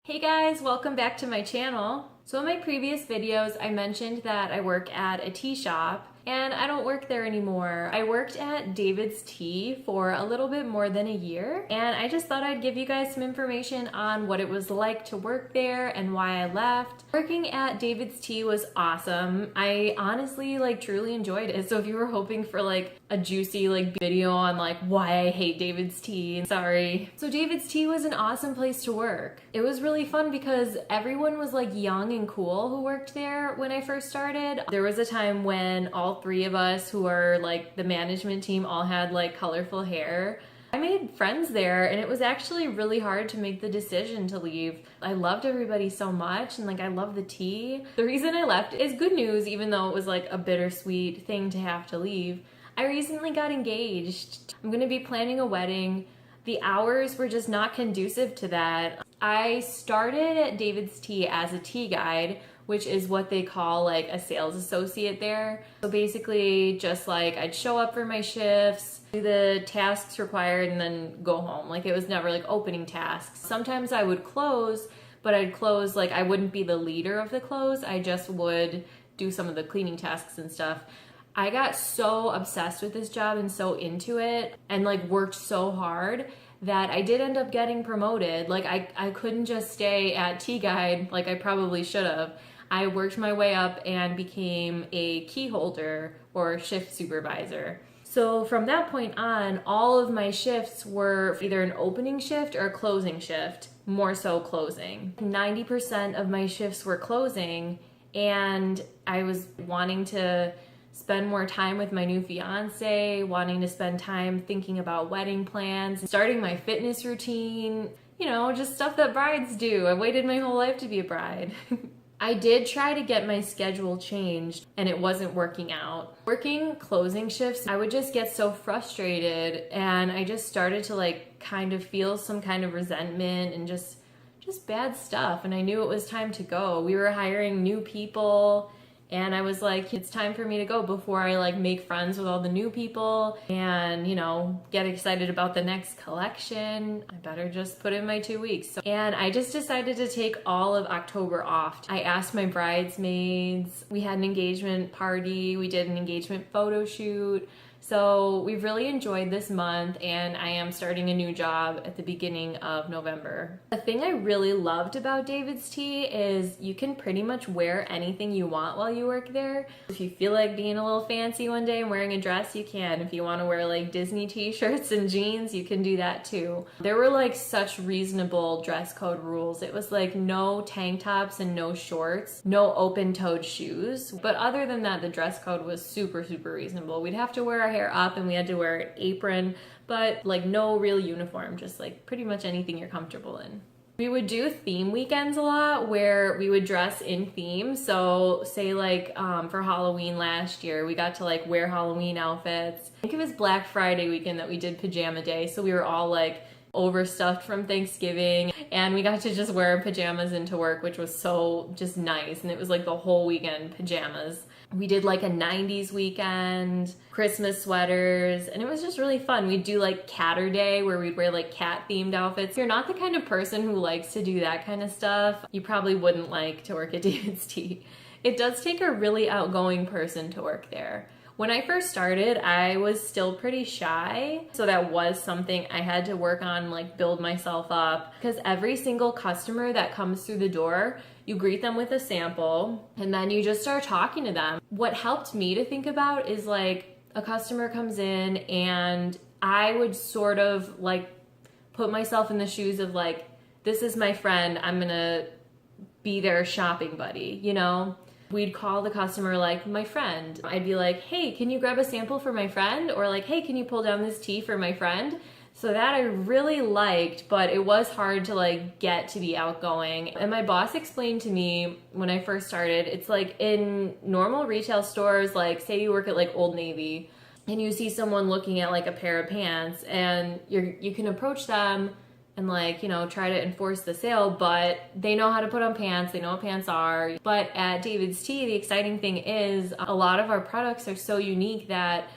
Hey guys, welcome back to my channel. So in my previous videos, I mentioned that I work at a tea shop and I don't work there anymore. I worked at David's Tea for a little bit more than a year, and I just thought I'd give you guys some information on what it was like to work there and why I left. Working at David's Tea was awesome. I honestly truly enjoyed it. So if you were hoping for a juicy video on why I hate David's Tea, sorry. So David's Tea was an awesome place to work. It was really fun because everyone was young and cool who worked there when I first started. There was a time when all three of us who are the management team all had colorful hair. I made friends there, and it was actually really hard to make the decision to leave. I loved everybody so much, and I love the tea. The reason I left is good news, even though it was a bittersweet thing to have to leave. I recently got engaged. I'm gonna be planning a wedding. The hours were just not conducive to that. I started at David's Tea as a tea guide, which is what they call a sales associate there. So basically just I'd show up for my shifts, do the tasks required, and then go home. It was never opening tasks. Sometimes I would close, but I'd close I wouldn't be the leader of the close. I just would do some of the cleaning tasks and stuff. I got so obsessed with this job and so into it and worked so hard that I did end up getting promoted. I couldn't just stay at tea guide like I probably should have. I worked my way up and became a key holder or shift supervisor. So from that point on, all of my shifts were either an opening shift or a closing shift, more so closing. 90% of my shifts were closing, and I was wanting to spend more time with my new fiance, wanting to spend time thinking about wedding plans, starting my fitness routine, just stuff that brides do. I waited my whole life to be a bride. I did try to get my schedule changed, and it wasn't working out. Working closing shifts, I would just get so frustrated, and I just started to kind of feel some kind of resentment and just bad stuff, and I knew it was time to go. We were hiring new people, and I was it's time for me to go before I make friends with all the new people and, get excited about the next collection. I better just put in my 2 weeks. And I just decided to take all of October off. I asked my bridesmaids. We had an engagement party. We did an engagement photo shoot. So we've really enjoyed this month, and I am starting a new job at the beginning of November. The thing I really loved about David's Tea is you can pretty much wear anything you want while you work there. If you feel like being a little fancy one day and wearing a dress, you can. If you want to wear Disney t-shirts and jeans, you can do that too. There were such reasonable dress code rules. It was no tank tops and no shorts, no open-toed shoes. But other than that, the dress code was super, super reasonable. We'd have to wear our hair up and we had to wear an apron, but no real uniform, just pretty much anything you're comfortable in. We would do theme weekends a lot where we would dress in theme. So say for Halloween last year, we got to wear Halloween outfits. I think it was Black Friday weekend that we did pajama day. So we were all overstuffed from Thanksgiving, and we got to just wear pajamas into work, which was so just nice. And it was the whole weekend pajamas. We did a 90s weekend, Christmas sweaters, and it was just really fun. We'd do Catter Day where we'd wear cat themed outfits. If you're not the kind of person who likes to do that kind of stuff, you probably wouldn't like to work at David's Tea. It does take a really outgoing person to work there. When I first started, I was still pretty shy, so that was something I had to work on, build myself up, because every single customer that comes through the door, you greet them with a sample, and then you just start talking to them. What helped me to think about is a customer comes in, and I would sort of put myself in the shoes of this is my friend, I'm gonna be their shopping buddy, We'd call the customer my friend. I'd be hey, can you grab a sample for my friend? Or hey, can you pull down this tea for my friend? So that I really liked, but it was hard to get to be outgoing. And my boss explained to me when I first started, it's in normal retail stores, say you work at Old Navy and you see someone looking at a pair of pants, and you can approach them and try to enforce the sale, but they know how to put on pants, they know what pants are. But at David's Tea, the exciting thing is a lot of our products are so unique that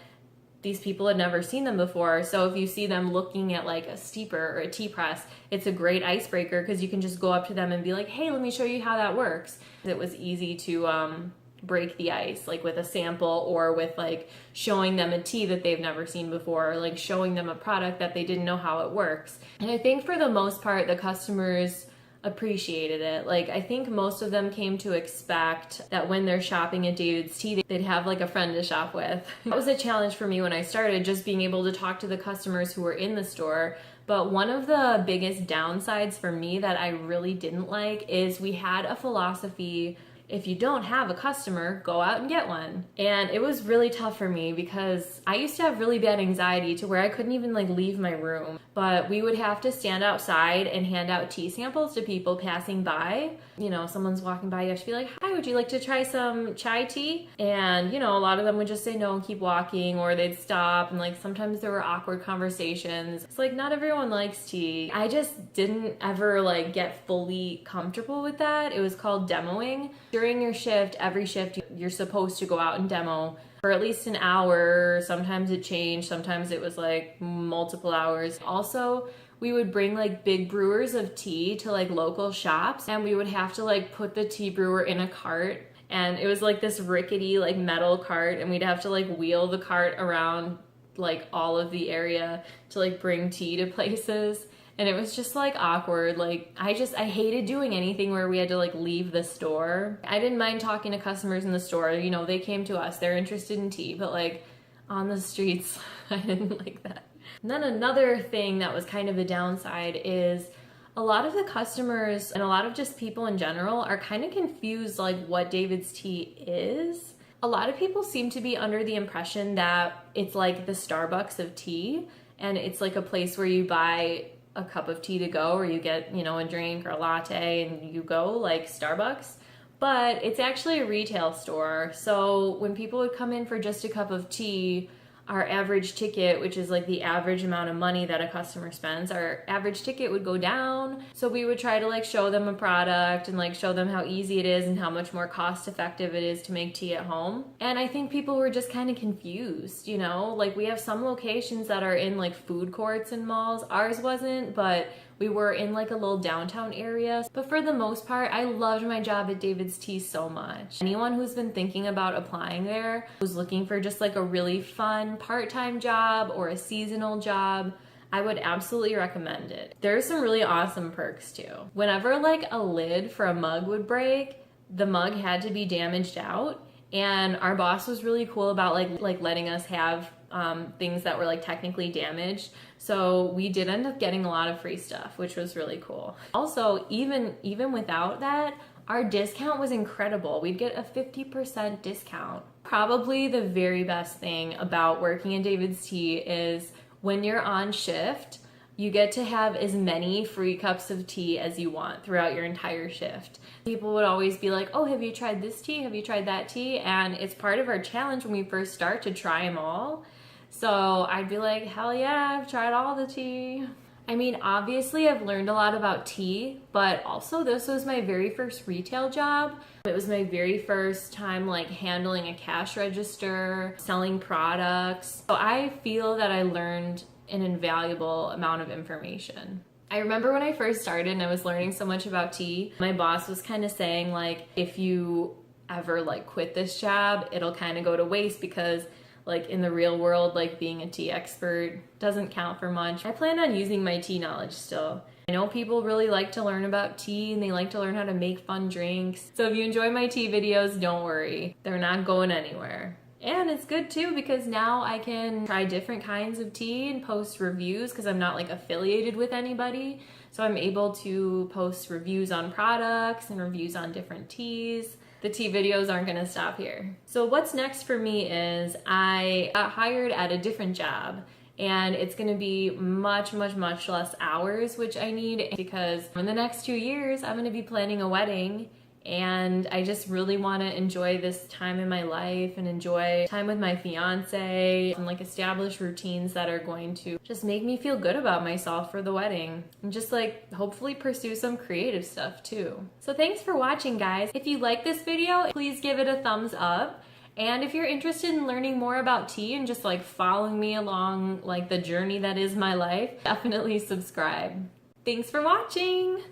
these people had never seen them before. So if you see them looking at like a steeper or a tea press, it's a great icebreaker because you can just go up to them and be like, hey, let me show you how that works. It was easy to break the ice, like with a sample or with like showing them a tea that they've never seen before, or like showing them a product that they didn't know how it works. And I think for the most part, the customers appreciated it. Like, I think most of them came to expect that when they're shopping at DAVIDStea, they'd have like a friend to shop with. That was a challenge for me when I started, just being able to talk to the customers who were in the store. But one of the biggest downsides for me that I really didn't like is we had a philosophy: if you don't have a customer, go out and get one. And it was really tough for me because I used to have really bad anxiety to where I couldn't even like leave my room. But we would have to stand outside and hand out tea samples to people passing by. You know, someone's walking by, you have to be like, hi, would you like to try some chai tea? And, you know, a lot of them would just say no and keep walking, or they'd stop. And like sometimes there were awkward conversations. It's like, not everyone likes tea. I just didn't ever like get fully comfortable with that. It was called demoing. During your shift, every shift, you're supposed to go out and demo for at least an hour. Sometimes it changed. Sometimes it was like multiple hours. Also, we would bring like big brewers of tea to like local shops, and we would have to like put the tea brewer in a cart. And it was like this rickety like metal cart, and we'd have to like wheel the cart around like all of the area to like bring tea to places. And it was just like awkward. Like I hated doing anything where we had to like leave the store. I didn't mind talking to customers in the store. You know, they came to us, they're interested in tea, but like on the streets, I didn't like that. And then another thing that was kind of a downside is a lot of the customers and a lot of just people in general are kind of confused like what DAVIDStea is. A lot of people seem to be under the impression that it's like the Starbucks of tea, and it's like a place where you buy a cup of tea to go, or you get, you know, a drink or a latte and you go, like Starbucks. But it's actually a retail store. So when people would come in for just a cup of tea, our average ticket, which is like the average amount of money that a customer spends, our average ticket would go down. So we would try to like show them a product and like show them how easy it is and how much more cost effective it is to make tea at home. And I think people were just kind of confused, you know, like we have some locations that are in like food courts and malls. Ours wasn't, but we were in like a little downtown area. But for the most part, I loved my job at DAVIDStea so much. Anyone who's been thinking about applying there, who's looking for just like a really fun part-time job or a seasonal job, I would absolutely recommend it. There's some really awesome perks too. Whenever like a lid for a mug would break, the mug had to be damaged out, and our boss was really cool about like letting us have things that were like technically damaged. So we did end up getting a lot of free stuff, which was really cool. Also, even without that, our discount was incredible. We'd get a 50% discount. Probably the very best thing about working at DAVIDStea is when you're on shift, you get to have as many free cups of tea as you want throughout your entire shift. People would always be like, oh, have you tried this tea? Have you tried that tea? And it's part of our challenge when we first start to try them all. So I'd be like, hell yeah, I've tried all the tea. I mean, obviously I've learned a lot about tea, but also this was my very first retail job. It was my very first time like handling a cash register, selling products. So I feel that I learned an invaluable amount of information. I remember when I first started and I was learning so much about tea, my boss was kind of saying like, if you ever like quit this job, it'll kind of go to waste because like in the real world, like being a tea expert doesn't count for much. I plan on using my tea knowledge still. I know people really like to learn about tea and they like to learn how to make fun drinks. So if you enjoy my tea videos, don't worry, they're not going anywhere. And it's good too because now I can try different kinds of tea and post reviews because I'm not like affiliated with anybody. So I'm able to post reviews on products and reviews on different teas. The tea videos aren't gonna stop here. So what's next for me is I got hired at a different job, and it's gonna be much less hours, which I need because in the next 2 years, I'm gonna be planning a wedding, and I just really wanna enjoy this time in my life and enjoy time with my fiance and like establish routines that are going to just make me feel good about myself for the wedding and just like hopefully pursue some creative stuff too. So thanks for watching, guys. If you like this video, please give it a thumbs up. And if you're interested in learning more about tea and just like following me along like the journey that is my life, definitely subscribe. Thanks for watching!